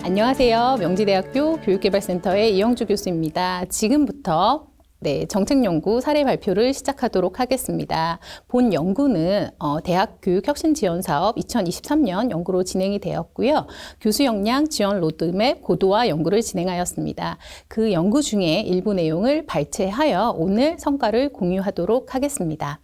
안녕하세요. 명지대학교 교육개발센터의 이영주 교수입니다. 지금부터 정책연구 사례 발표를 시작하도록 하겠습니다. 본 연구는 대학교육혁신지원사업 2023년 연구로 진행이 되었고요. 교수 역량 지원 로드맵 고도화 연구를 진행하였습니다. 그 연구 중에 일부 내용을 발췌하여 오늘 성과를 공유하도록 하겠습니다.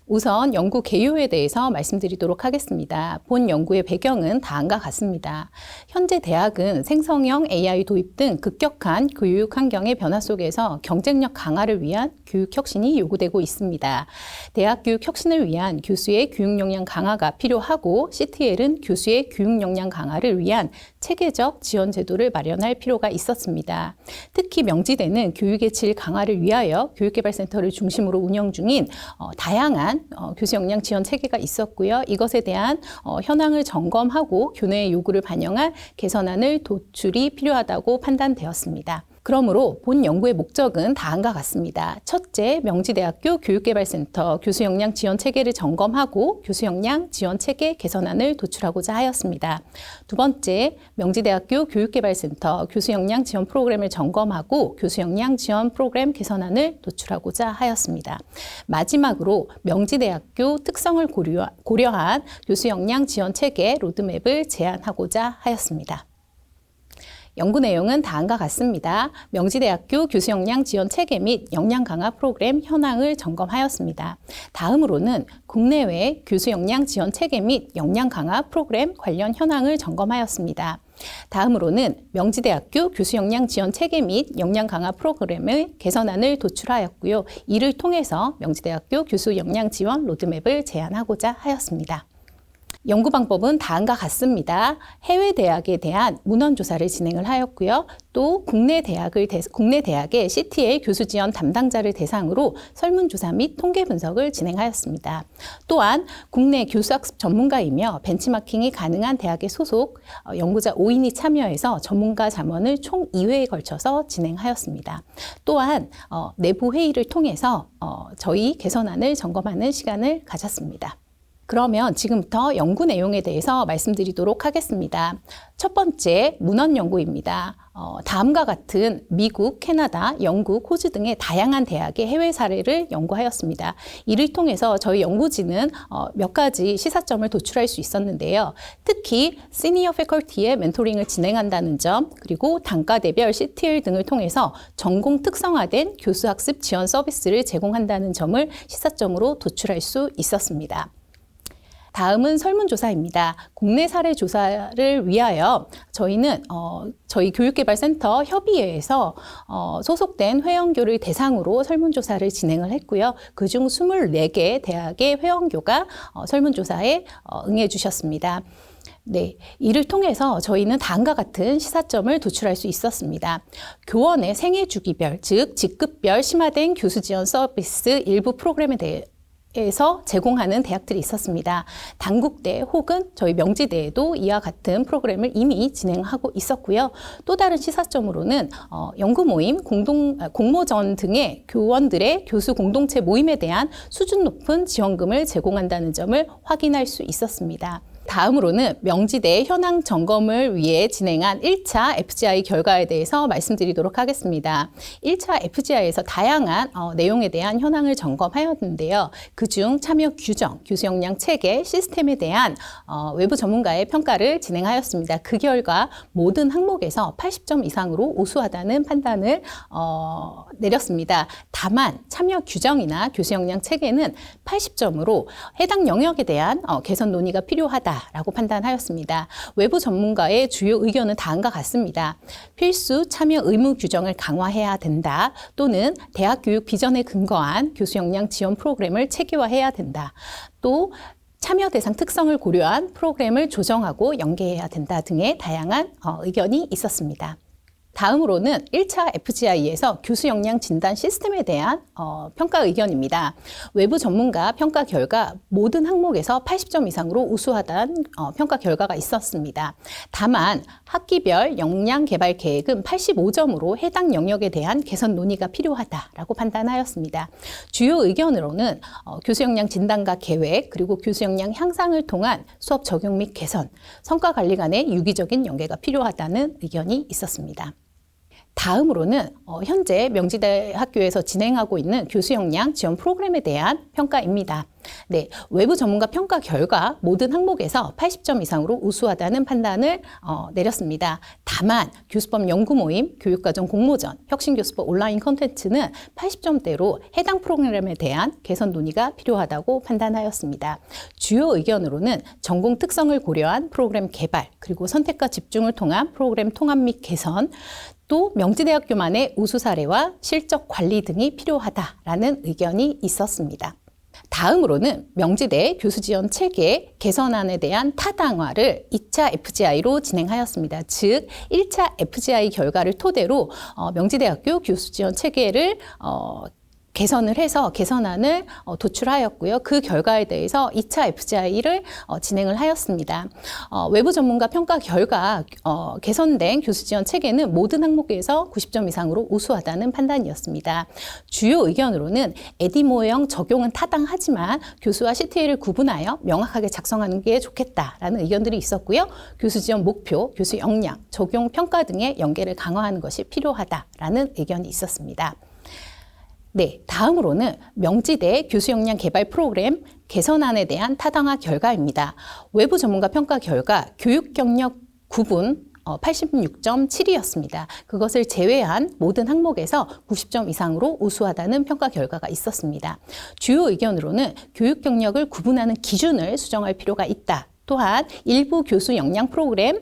우선 연구 개요에 대해서 말씀드리도록 하겠습니다. 본 연구의 배경은 다음과 같습니다. 현재 대학은 생성형 AI 도입 등 급격한 교육 환경의 변화 속에서 경쟁력 강화를 위한 교육 혁신이 요구되고 있습니다. 대학 교육 혁신을 위한 교수의 교육 역량 강화가 필요하고 CTL은 교수의 교육 역량 강화를 위한 체계적 지원 제도를 마련할 필요가 있었습니다. 특히 명지대는 교육의 질 강화를 위하여 교육개발센터를 중심으로 운영 중인 다양한 교수 역량 지원 체계가 있었고요. 이것에 대한 현황을 점검하고 교내의 요구를 반영한 개선안을 도출이 필요하다고 판단되었습니다. 그러므로 본 연구의 목적은 다음과 같습니다. 첫째, 명지대학교 교육개발센터 교수 역량 지원 체계를 점검하고 교수 역량 지원 체계 개선안을 도출하고자 하였습니다. 두 번째, 명지대학교 교육개발센터 교수 역량 지원 프로그램을 점검하고 교수 역량 지원 프로그램 개선안을 도출하고자 하였습니다. 마지막으로 명지대학교 특성을 고려한 교수 역량 지원 체계 로드맵을 제안하고자 하였습니다. 연구 내용은 다음과 같습니다. 명지대학교 교수 역량 지원 체계 및 역량 강화 프로그램 현황을 점검하였습니다. 다음으로는 국내외 교수 역량 지원 체계 및 역량 강화 프로그램 관련 현황을 점검하였습니다. 다음으로는 명지대학교 교수 역량 지원 체계 및 역량 강화 프로그램의 개선안을 도출하였고요. 이를 통해서 명지대학교 교수 역량 지원 로드맵을 제안하고자 하였습니다. 연구 방법은 다음과 같습니다. 해외 대학에 대한 문헌 조사를 진행을 하였고요. 또 국내 대학의 CTL 교수 지원 담당자를 대상으로 설문조사 및 통계 분석을 진행하였습니다. 또한 국내 교수학습 전문가이며 벤치마킹이 가능한 대학의 소속 연구자 5인이 참여해서 전문가 잠원을 총 2회에 걸쳐서 진행하였습니다. 또한 내부 회의를 통해서 저희 개선안을 점검하는 시간을 가졌습니다. 그러면 지금부터 연구 내용에 대해서 말씀드리도록 하겠습니다. 첫 번째, 문헌 연구입니다. 다음과 같은 미국, 캐나다, 영국, 호주 등의 다양한 대학의 해외 사례를 연구하였습니다. 이를 통해서 저희 연구진은 몇 가지 시사점을 도출할 수 있었는데요. 특히 시니어 패컬티의 멘토링을 진행한다는 점, 그리고 단과대별 CTL 등을 통해서 전공 특성화된 교수학습 지원 서비스를 제공한다는 점을 시사점으로 도출할 수 있었습니다. 다음은 설문조사입니다. 국내 사례 조사를 위하여 저희는 저희 교육개발센터 협의회에서 소속된 회원교를 대상으로 설문조사를 진행을 했고요. 그중 24개 대학의 회원교가 설문조사에 응해 주셨습니다. 이를 통해서 저희는 다음과 같은 시사점을 도출할 수 있었습니다. 교원의 생애 주기별, 즉 직급별 심화된 교수 지원 서비스 일부 프로그램에 대해서 제공하는 대학들이 있었습니다. 단국대 혹은 저희 명지대에도 이와 같은 프로그램을 이미 진행하고 있었고요. 또 다른 시사점으로는 연구 모임, 공모전 등의 교원들의 교수 공동체 모임에 대한 수준 높은 지원금을 제공한다는 점을 확인할 수 있었습니다. 다음으로는 명지대 현황 점검을 위해 진행한 1차 FGI 결과에 대해서 말씀드리도록 하겠습니다. 1차 FGI에서 다양한 내용에 대한 현황을 점검하였는데요. 그중 참여 규정, 교수 역량 체계, 시스템에 대한 외부 전문가의 평가를 진행하였습니다. 그 결과 모든 항목에서 80점 이상으로 우수하다는 판단을 내렸습니다. 다만 참여 규정이나 교수 역량 체계는 80점으로 해당 영역에 대한 개선 논의가 필요하다 라고 판단하였습니다. 외부 전문가의 주요 의견은 다음과 같습니다. 필수 참여 의무 규정을 강화해야 된다. 또는 대학 교육 비전에 근거한 교수 역량 지원 프로그램을 체계화해야 된다. 또 참여 대상 특성을 고려한 프로그램을 조정하고 연계해야 된다 등의 다양한 의견이 있었습니다. 다음으로는 1차 FGI에서 교수 역량 진단 시스템에 대한 평가 의견입니다. 외부 전문가 평가 결과 모든 항목에서 80점 이상으로 우수하다는 평가 결과가 있었습니다. 다만 학기별 역량 개발 계획은 85점으로 해당 영역에 대한 개선 논의가 필요하다라고 판단하였습니다. 주요 의견으로는 교수 역량 진단과 계획, 그리고 교수 역량 향상을 통한 수업 적용 및 개선, 성과 관리 간의 유기적인 연계가 필요하다는 의견이 있었습니다. 다음으로는 현재 명지대학교에서 진행하고 있는 교수 역량 지원 프로그램에 대한 평가입니다. 네, 외부 전문가 평가 결과 모든 항목에서 80점 이상으로 우수하다는 판단을 내렸습니다. 다만 교수법 연구 모임, 교육과정 공모전, 혁신교수법 온라인 콘텐츠는 80점대로 해당 프로그램에 대한 개선 논의가 필요하다고 판단하였습니다. 주요 의견으로는 전공 특성을 고려한 프로그램 개발, 그리고 선택과 집중을 통한 프로그램 통합 및 개선, 또 명지대학교만의 우수 사례와 실적 관리 등이 필요하다라는 의견이 있었습니다. 다음으로는 명지대 교수 지원 체계 개선안에 대한 타당화를 2차 FGI로 진행하였습니다. 즉 1차 FGI 결과를 토대로 명지대학교 교수 지원 체계를 개선을 해서 개선안을 도출하였고요. 그 결과에 대해서 2차 FGI를 진행을 하였습니다. 외부 전문가 평가 결과 개선된 교수 지원 체계는 모든 항목에서 90점 이상으로 우수하다는 판단이었습니다. 주요 의견으로는 에디 모형 적용은 타당하지만 교수와 CTA를 구분하여 명확하게 작성하는 게 좋겠다라는 의견들이 있었고요. 교수 지원 목표, 교수 역량, 적용 평가 등의 연계를 강화하는 것이 필요하다라는 의견이 있었습니다. 네, 다음으로는 명지대 교수 역량 개발 프로그램 개선안에 대한 타당화 결과입니다. 외부 전문가 평가 결과 교육 경력 구분 86.7이었습니다. 그것을 제외한 모든 항목에서 90점 이상으로 우수하다는 평가 결과가 있었습니다. 주요 의견으로는 교육 경력을 구분하는 기준을 수정할 필요가 있다. 또한 일부 교수 역량 프로그램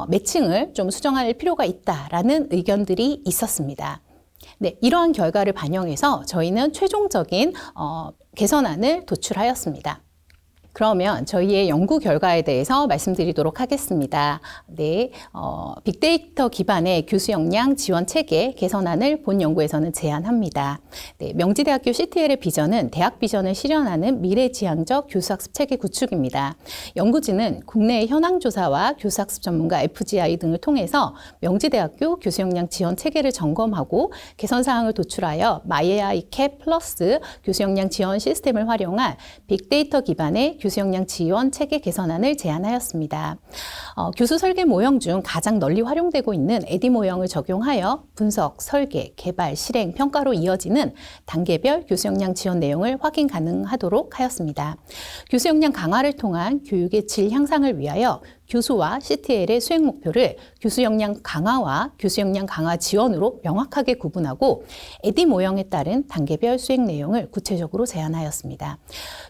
매칭을 좀 수정할 필요가 있다라는 의견들이 있었습니다. 네, 이러한 결과를 반영해서 저희는 최종적인 개선안을 도출하였습니다. 그러면 저희의 연구 결과에 대해서 말씀드리도록 하겠습니다. 네, 빅데이터 기반의 교수 역량 지원 체계 개선안을 본 연구에서는 제안합니다. 네, 명지대학교 CTL의 비전은 대학 비전을 실현하는 미래지향적 교수학습 체계 구축입니다. 연구진은 국내의 현황 조사와 교수학습 전문가 FGI 등을 통해서 명지대학교 교수 역량 지원 체계를 점검하고 개선 사항을 도출하여 마이AI 캡 플러스 교수 역량 지원 시스템을 활용한 빅데이터 기반의 교수 역량 지원 체계 개선안을 제안하였습니다. 교수 설계 모형 중 가장 널리 활용되고 있는 에디 모형을 적용하여 분석, 설계, 개발, 실행, 평가로 이어지는 단계별 교수 역량 지원 내용을 확인 가능하도록 하였습니다. 교수 역량 강화를 통한 교육의 질 향상을 위하여 교수와 CTL의 수행 목표를 교수 역량 강화와 교수 역량 강화 지원으로 명확하게 구분하고 에디 모형에 따른 단계별 수행 내용을 구체적으로 제안하였습니다.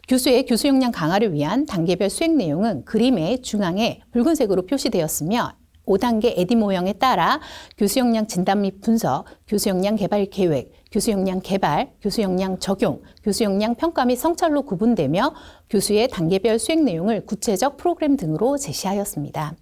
교수의 교수 역량 강화를 위한 단계별 수행 내용은 그림의 중앙에 붉은색으로 표시되었으며 5단계 에디 모형에 따라 교수 역량 진단 및 분석, 교수 역량 개발 계획, 교수 역량 개발, 교수 역량 적용, 교수 역량 평가 및 성찰로 구분되며 교수의 단계별 수행 내용을 구체적 프로그램 등으로 제시하였습니다.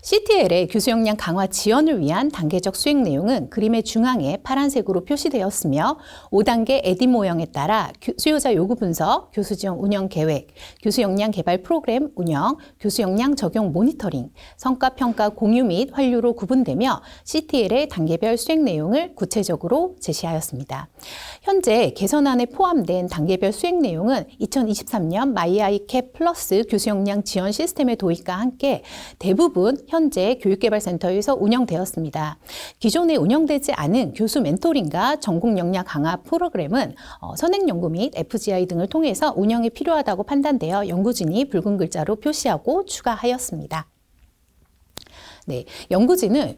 CTL의 교수 역량 강화 지원을 위한 단계적 수행 내용은 그림의 중앙에 파란색으로 표시되었으며 5단계 에디 모형에 따라 수요자 요구 분석, 교수 지원 운영 계획, 교수 역량 개발 프로그램 운영, 교수 역량 적용 모니터링, 성과 평가 공유 및 환류로 구분되며 CTL의 단계별 수행 내용을 구체적으로 제시하였습니다. 현재 개선안에 포함된 단계별 수행 내용은 2023년 마이AI 캡 플러스 교수 역량 지원 시스템의 도입과 함께 대부분 현재 교육개발센터에서 운영되었습니다. 기존에 운영되지 않은 교수 멘토링과 전공 역량 강화 프로그램은 선행연구 및 FGI 등을 통해서 운영이 필요하다고 판단되어 연구진이 붉은 글자로 표시하고 추가하였습니다. 네, 연구진은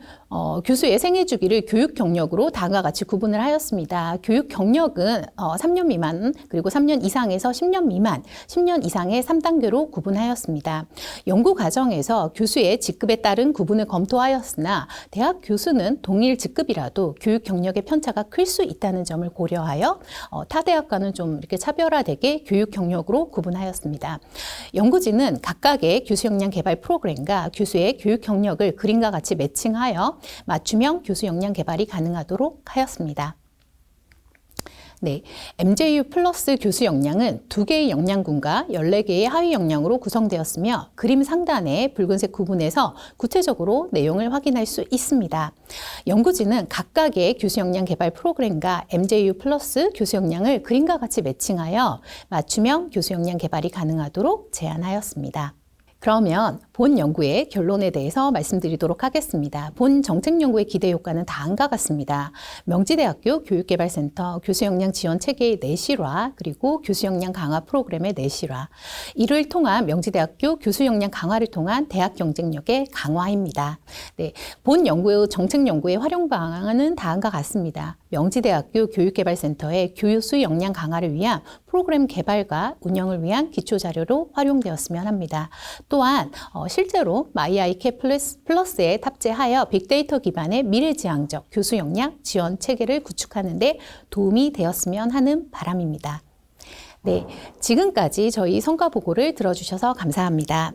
교수의 생애 주기를 교육 경력으로 다음과 같이 구분을 하였습니다. 교육 경력은 3년 미만, 그리고 3년 이상에서 10년 미만, 10년 이상의 3단계로 구분하였습니다. 연구 과정에서 교수의 직급에 따른 구분을 검토하였으나 대학 교수는 동일 직급이라도 교육 경력의 편차가 클 수 있다는 점을 고려하여 타 대학과는 좀 이렇게 차별화되게 교육 경력으로 구분하였습니다. 연구진은 각각의 교수 역량 개발 프로그램과 교수의 교육 경력을 그림과 같이 매칭하여 맞춤형 교수 역량 개발이 가능하도록 하였습니다. 네, MJU 플러스 교수 역량은 2개의 역량군과 14개의 하위 역량으로 구성되었으며 그림 상단의 붉은색 구분에서 구체적으로 내용을 확인할 수 있습니다. 연구진은 각각의 교수 역량 개발 프로그램과 MJU 플러스 교수 역량을 그림과 같이 매칭하여 맞춤형 교수 역량 개발이 가능하도록 제안하였습니다. 그러면 본 연구의 결론에 대해서 말씀드리도록 하겠습니다. 본 정책 연구의 기대 효과는 다음과 같습니다. 명지대학교 교육개발센터 교수 역량 지원 체계의 내실화, 그리고 교수 역량 강화 프로그램의 내실화, 이를 통한 명지대학교 교수 역량 강화를 통한 대학 경쟁력의 강화입니다. 네, 본 연구의 정책 연구의 활용 방안은 다음과 같습니다. 명지대학교 교육개발센터의 교수 역량 강화를 위한 프로그램 개발과 운영을 위한 기초자료로 활용되었으면 합니다. 또한 실제로 마이아이캐 플러스에 탑재하여 빅데이터 기반의 미래지향적 교수 역량 지원 체계를 구축하는 데 도움이 되었으면 하는 바람입니다. 네, 지금까지 저희 성과 보고를 들어주셔서 감사합니다.